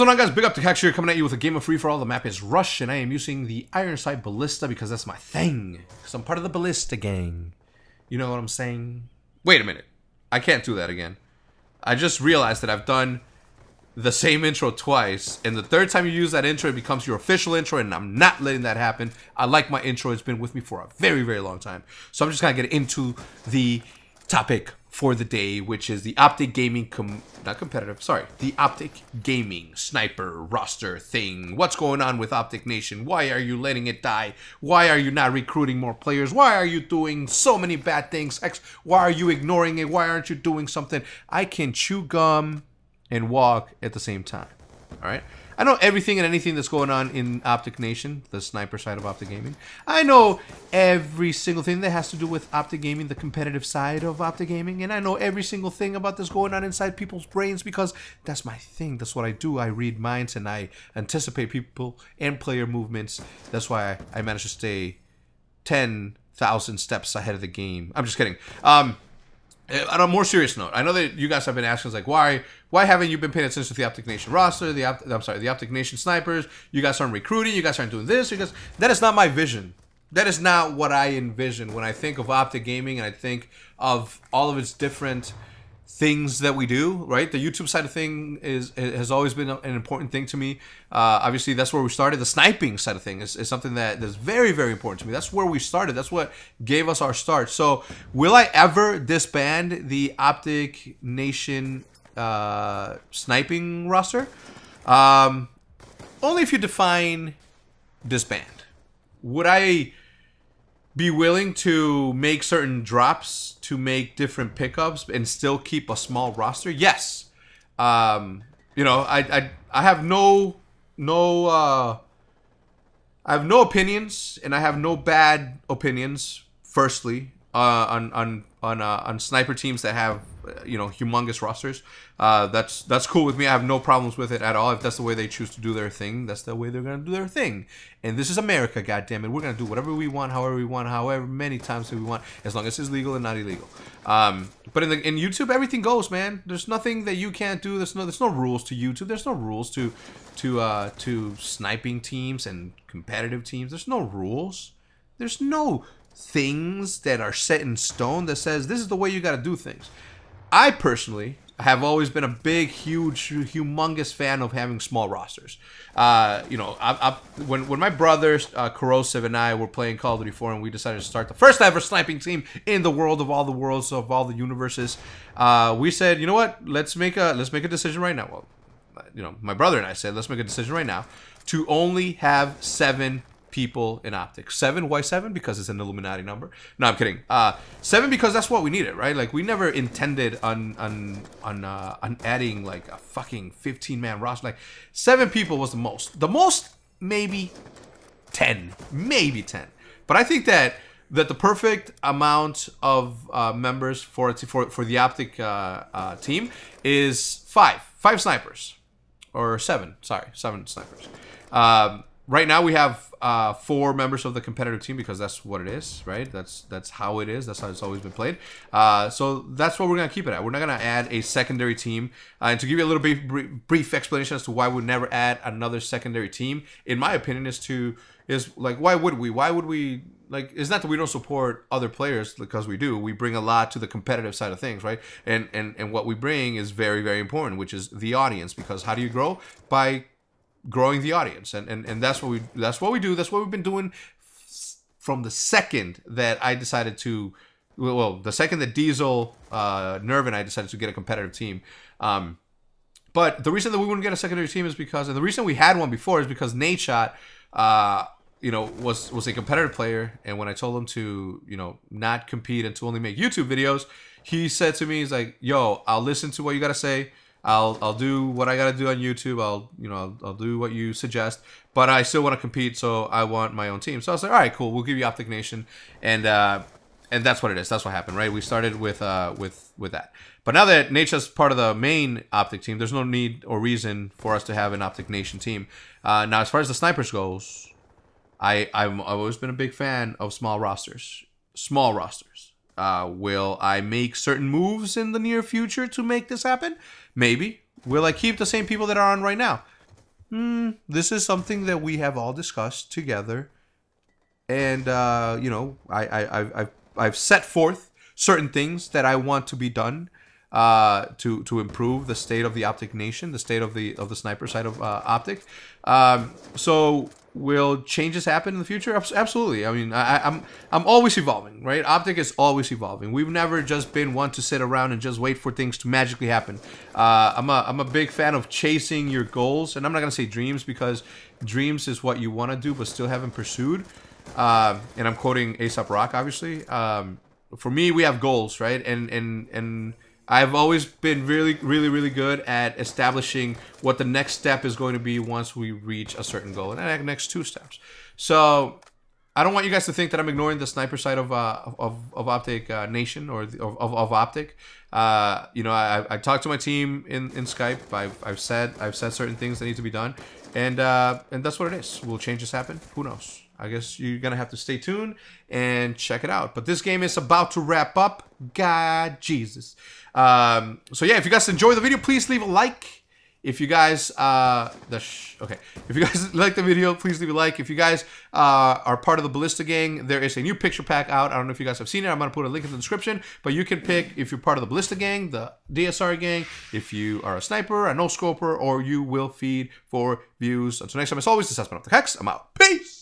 What's going on, guys? Big up to HECZ here, coming at you with a game of free-for-all. The map is Rush, and I am using the Iron Sight Ballista because that's my thing. Because I'm part of the Ballista gang. You know what I'm saying? Wait a minute. I can't do that again. I just realized that I've done the same intro twice, and the third time you use that intro, it becomes your official intro, and I'm not letting that happen. I like my intro. It's been with me for a very, very long time. So I'm just going to get into the topic for the day, which is the OpTic Gaming, the OpTic Gaming Sniper roster thing. What's going on with OpTic Nation? Why are you letting it die? Why are you not recruiting more players? Why are you doing so many bad things? Why are you ignoring it? Why aren't you doing something? I can chew gum and walk at the same time. All right? I know everything and anything that's going on in OpTic Nation, the sniper side of OpTic Gaming. I know every single thing that has to do with OpTic Gaming, the competitive side of OpTic Gaming. And I know every single thing about this going on inside people's brains because that's my thing. That's what I do. I read minds and I anticipate people and player movements. That's why I managed to stay 10,000 steps ahead of the game. I'm just kidding. On a more serious note, I know that you guys have been asking, like, why haven't you been paying attention to the OpTic Nation roster, the OpTic Nation snipers? You guys aren't recruiting, you guys aren't doing this, that is not my vision. That is not what I envision when I think of OpTic Gaming and I think of all of its different things that we do, right? The YouTube side of thing has always been an important thing to me. Obviously, that's where we started. The sniping side of thing is something that is very, very important to me. That's where we started. That's what gave us our start. So, will I ever disband the OpTic Nation sniping roster? Only if you define disband. Would I be willing to make certain drops to make different pickups and still keep a small roster? Yes. You know, I have no opinions, and I have no bad opinions. Firstly, on sniper teams that have you know, humongous rosters. That's cool with me. I have no problems with it at all. If that's the way they choose to do their thing, that's the way they're gonna do their thing. And this is America, goddammit. We're gonna do whatever we want, however we want, however many times we want, as long as it's legal and not illegal. But in YouTube, everything goes, man. There's nothing that you can't do. There's no rules to YouTube. There's no rules to sniping teams and competitive teams. There's no rules. There's no things that are set in stone that says this is the way you got to do things. I personally have always been a big, huge, humongous fan of having small rosters. You know, when my brothers, Corrosive and I were playing Call of Duty 4 and we decided to start the first ever sniping team in the world of all the worlds, of all the universes, we said, you know what, let's make a decision right now. Well, you know, my brother and I said, let's make a decision right now to only have 7 people in OpTic. 7? Why 7? Because it's an Illuminati number. No, I'm kidding. 7 because that's what we needed, right? Like, we never intended on adding like a fucking 15-man roster. Like, 7 people was the most. The most, maybe 10. Maybe 10. But I think that the perfect amount of members for the OpTic team is 5. 5 snipers. Or 7. Sorry, 7 snipers. Right now we have 4 members of the competitive team because that's what it is, right? That's how it is. That's how it's always been played. So that's what we're gonna keep it at. We're not gonna add a secondary team. And to give you a little brief explanation as to why we never add another secondary team, in my opinion, is like, why would we? Why would we? Like, it's not that we don't support other players, because we do. We bring a lot to the competitive side of things, right? And what we bring is very, very important, which is the audience. Because how do you grow? By growing the audience, and that's what we do. That's what we've been doing from the second that I decided to, well, the second that Diesel, Nerv, and I decided to get a competitive team. But the reason that we wouldn't get a secondary team is because, and the reason we had one before is because Nadeshot, you know, was a competitive player, and when I told him to, you know, not compete and to only make YouTube videos, he said to me, he's like, "Yo, I'll listen to what you gotta say. I'll do what I gotta do on YouTube. I'll do what you suggest, but I still want to compete, so I want my own team." So I was like, all right, cool. We'll give you OpTic Nation, and that's what it is. That's what happened, right? We started with that, but now that Nature's part of the main OpTic team, there's no need or reason for us to have an OpTic Nation team. Now, as far as the snipers goes, I've always been a big fan of small rosters. Small rosters. Will I make certain moves in the near future to make this happen? Maybe. Will I keep the same people that are on right now? this is something that we have all discussed together, and you know, I've set forth certain things that I want to be done to improve the state of the Optic Nation, the state of the sniper side of Optic. So will changes happen in the future? Absolutely. I mean, I'm always evolving, right? Optic is always evolving. We've never just been one to sit around and just wait for things to magically happen. I'm a big fan of chasing your goals, and I'm not gonna say dreams because dreams is what you want to do but still haven't pursued. And I'm quoting A$AP Rock, obviously. For me, we have goals, right? And I've always been really good at establishing what the next step is going to be once we reach a certain goal, and the next 2 steps. So I don't want you guys to think that I'm ignoring the sniper side of Optic Nation or of Optic. You know, I talked to my team in Skype. I've said certain things that need to be done, and that's what it is. Will changes happen? Who knows? I guess you're gonna have to stay tuned and check it out. But this game is about to wrap up. God Jesus. So yeah, if you guys enjoy the video, please leave a like. If you guys if you guys like the video, please leave a like. If you guys are part of the Ballista gang, there is a new picture pack out. I don't know if you guys have seen it. I'm gonna put a link in the description, but you can pick if you're part of the Ballista gang, the DSR gang, if you are a sniper, a no-scoper, or you will feed for views. Until next time, as always, this has been OpTic's. I'm out. Peace!